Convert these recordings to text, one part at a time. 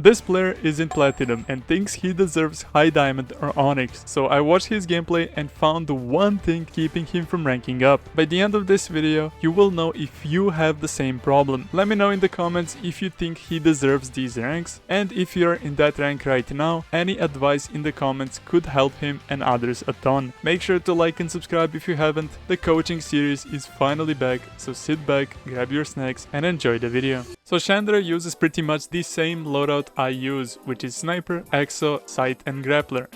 This player is in Platinum and thinks he deserves High Diamond or Onyx, so I watched his gameplay and found the one thing keeping him from ranking up. By the end of this video, you will know if you have the same problem. Let me know in the comments if you think he deserves these ranks, and if you're in that rank right now, any advice in the comments could help him and others a ton. Make sure to like and subscribe if you haven't. The coaching series is finally back, so sit back, grab your snacks and enjoy the video. So Shandara uses pretty much the same loadout I use, which is Sniper, Exo, Sight and Grappler.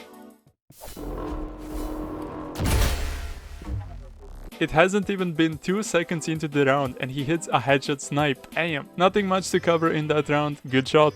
It hasn't even been 2 seconds into the round and he hits a headshot snipe. Damn, nothing much to cover in that round, good shot.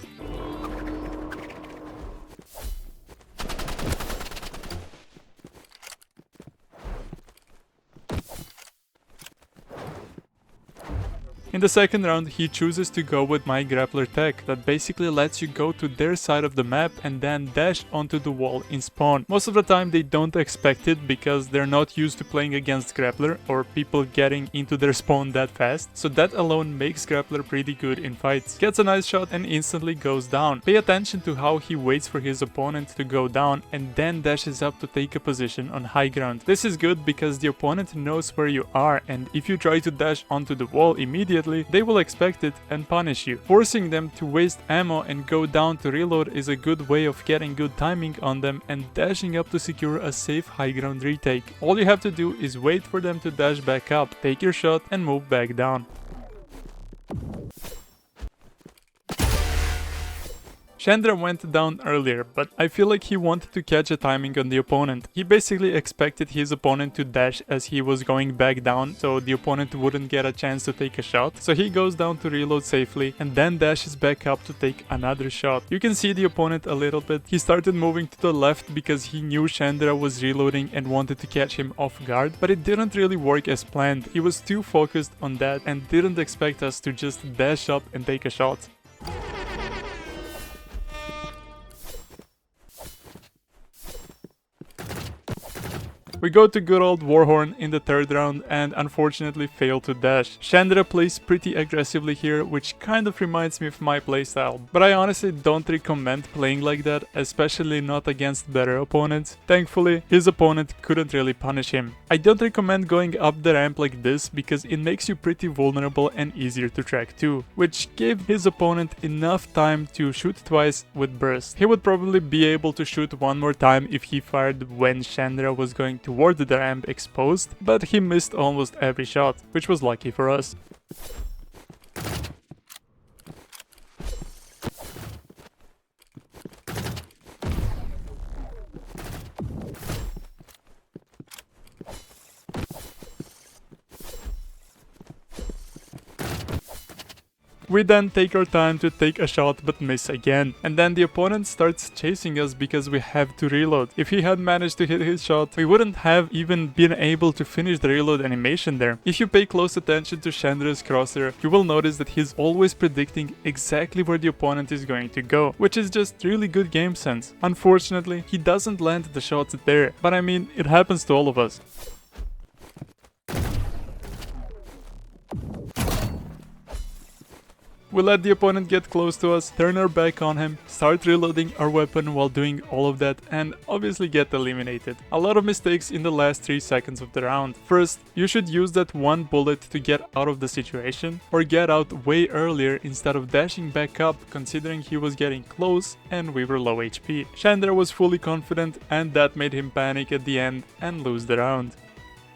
In the second round, he chooses to go with my grappler tech that basically lets you go to their side of the map and then dash onto the wall in spawn. Most of the time they don't expect it because they're not used to playing against grappler or people getting into their spawn that fast, so that alone makes grappler pretty good in fights. Gets a nice shot and instantly goes down. Pay attention to how he waits for his opponent to go down and then dashes up to take a position on high ground. This is good because the opponent knows where you are, and if you try to dash onto the wall immediately, they will expect it and punish you. Forcing them to waste ammo and go down to reload is a good way of getting good timing on them and dashing up to secure a safe high ground retake. All you have to do is wait for them to dash back up, take your shot and move back down. Shandara went down earlier, but I feel like he wanted to catch a timing on the opponent. He basically expected his opponent to dash as he was going back down, so the opponent wouldn't get a chance to take a shot. So he goes down to reload safely and then dashes back up to take another shot. You can see the opponent a little bit. He started moving to the left because he knew Shandara was reloading and wanted to catch him off guard, but it didn't really work as planned. He was too focused on that and didn't expect us to just dash up and take a shot. We go to good old Warhorn in the third round and unfortunately fail to dash. Shandara plays pretty aggressively here, which kind of reminds me of my playstyle, but I honestly don't recommend playing like that, especially not against better opponents. Thankfully, his opponent couldn't really punish him. I don't recommend going up the ramp like this because it makes you pretty vulnerable and easier to track too, which gave his opponent enough time to shoot twice with burst. He would probably be able to shoot one more time if he fired when Shandara was going toward the ramp exposed, but he missed almost every shot, which was lucky for us. We then take our time to take a shot but miss again, and then the opponent starts chasing us because we have to reload. If he had managed to hit his shot, we wouldn't have even been able to finish the reload animation there. If you pay close attention to Shandara's crosshair, you will notice that he's always predicting exactly where the opponent is going to go, which is just really good game sense. Unfortunately, he doesn't land the shots there, but I mean, it happens to all of us. We let the opponent get close to us, turn our back on him, start reloading our weapon while doing all of that, and obviously get eliminated. A lot of mistakes in the last 3 seconds of the round. First, you should use that one bullet to get out of the situation, or get out way earlier instead of dashing back up considering he was getting close and we were low HP. Shandara was fully confident and that made him panic at the end and lose the round.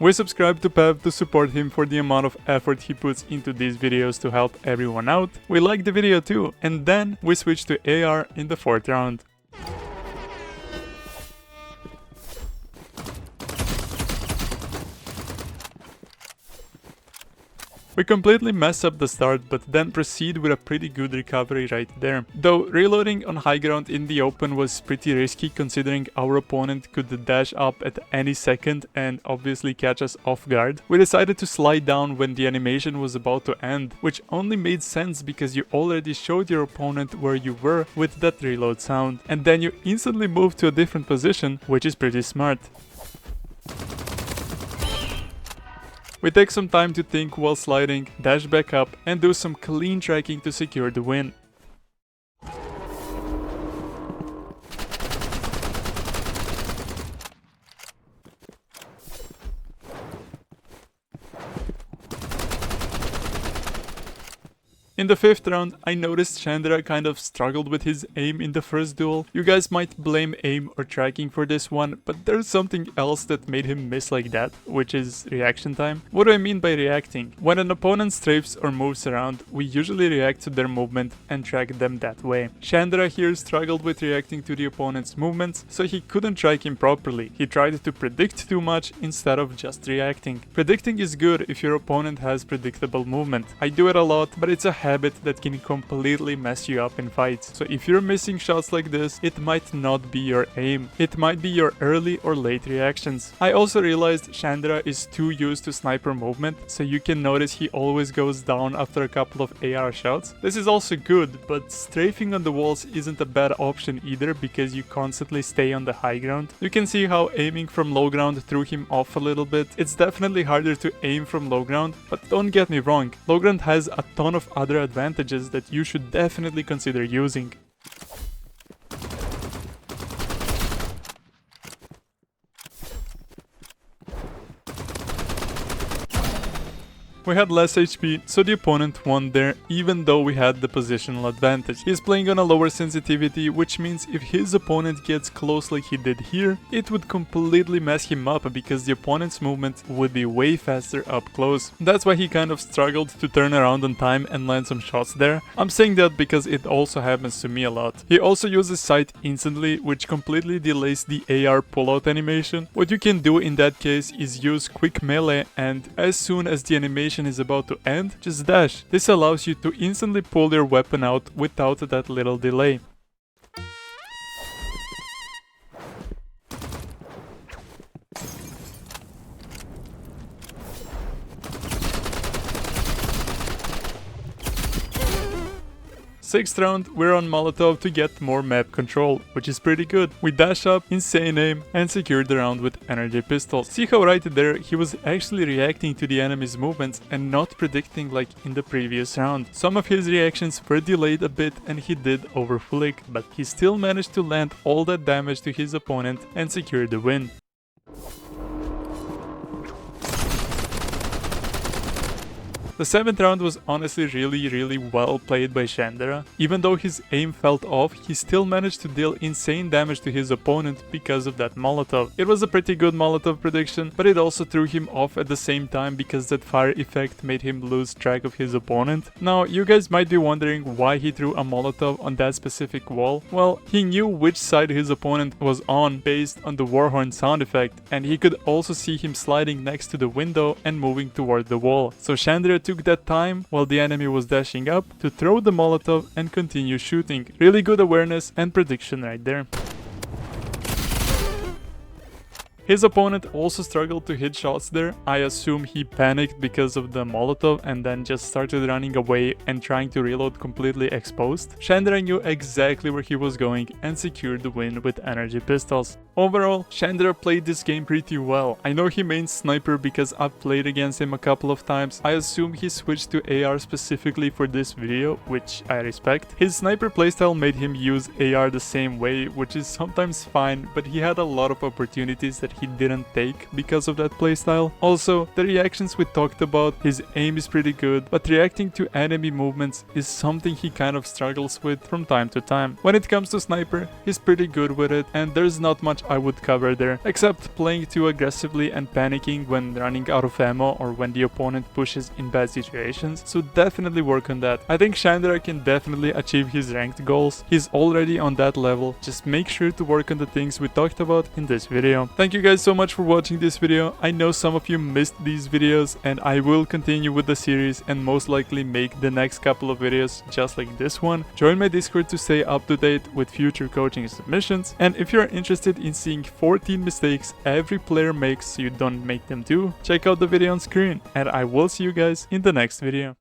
We subscribe to Pev to support him for the amount of effort he puts into these videos to help everyone out. We like the video too, and then we switch to AR in the 4th round. We completely mess up the start, but then proceed with a pretty good recovery right there. Though reloading on high ground in the open was pretty risky considering our opponent could dash up at any second and obviously catch us off guard, we decided to slide down when the animation was about to end, which only made sense because you already showed your opponent where you were with that reload sound, and then you instantly moved to a different position, which is pretty smart. We take some time to think while sliding, dash back up and do some clean tracking to secure the win. In the 5th round, I noticed Shandara kind of struggled with his aim in the first duel. You guys might blame aim or tracking for this one, but there's something else that made him miss like that, which is reaction time. What do I mean by reacting? When an opponent strafes or moves around, we usually react to their movement and track them that way. Shandara here struggled with reacting to the opponent's movements, so he couldn't track him properly. He tried to predict too much instead of just reacting. Predicting is good if your opponent has predictable movement. I do it a lot, but it's a habit that can completely mess you up in fights. So if you're missing shots like this, it might not be your aim. It might be your early or late reactions. I also realized Shandara is too used to sniper movement, so you can notice he always goes down after a couple of AR shots. This is also good, but strafing on the walls isn't a bad option either because you constantly stay on the high ground. You can see how aiming from low ground threw him off a little bit. It's definitely harder to aim from low ground, but don't get me wrong, low ground has a ton of other advantages that you should definitely consider using. We had less HP, so the opponent won there, even though we had the positional advantage. He's playing on a lower sensitivity, which means if his opponent gets close like he did here, it would completely mess him up because the opponent's movement would be way faster up close. That's why he kind of struggled to turn around on time and land some shots there. I'm saying that because it also happens to me a lot. He also uses sight instantly, which completely delays the AR pullout animation. What you can do in that case is use quick melee, and as soon as the animation is about to end, just dash. This allows you to instantly pull your weapon out without that little delay. Sixth round, we're on Molotov to get more map control, which is pretty good. We dash up, insane aim, and secure the round with energy pistols. See how right there he was actually reacting to the enemy's movements and not predicting like in the previous round. Some of his reactions were delayed a bit and he did overflick, but he still managed to land all that damage to his opponent and secure the win. The 7th round was honestly really well played by Shandara. Even though his aim felt off, he still managed to deal insane damage to his opponent because of that Molotov. It was a pretty good Molotov prediction, but it also threw him off at the same time because that fire effect made him lose track of his opponent. Now, you guys might be wondering why he threw a Molotov on that specific wall. Well, he knew which side his opponent was on based on the Warhorn sound effect, and he could also see him sliding next to the window and moving toward the wall. So Shandara took that time while the enemy was dashing up to throw the Molotov and continue shooting. Really good awareness and prediction right there. His opponent also struggled to hit shots there. I assume he panicked because of the Molotov and then just started running away and trying to reload completely exposed. Shandara knew exactly where he was going and secured the win with energy pistols. Overall, Shandara played this game pretty well. I know he mains sniper because I've played against him a couple of times. I assume he switched to AR specifically for this video, which I respect. His sniper playstyle made him use AR the same way, which is sometimes fine, but he had a lot of opportunities that he didn't take because of that playstyle. Also, the reactions we talked about, his aim is pretty good, but reacting to enemy movements is something he kind of struggles with from time to time. When it comes to sniper, he's pretty good with it, and there's not much I would cover there, except playing too aggressively and panicking when running out of ammo or when the opponent pushes in bad situations, so definitely work on that. I think Shandara can definitely achieve his ranked goals. He's already on that level, just make sure to work on the things we talked about in this video. Thank you guys so much for watching this video. I know some of you missed these videos, and I will continue with the series and most likely make the next couple of videos just like this one. Join my Discord to stay up to date with future coaching submissions, and if you're interested in seeing 14 mistakes every player makes so you don't make them too, check out the video on screen, and I will see you guys in the next video.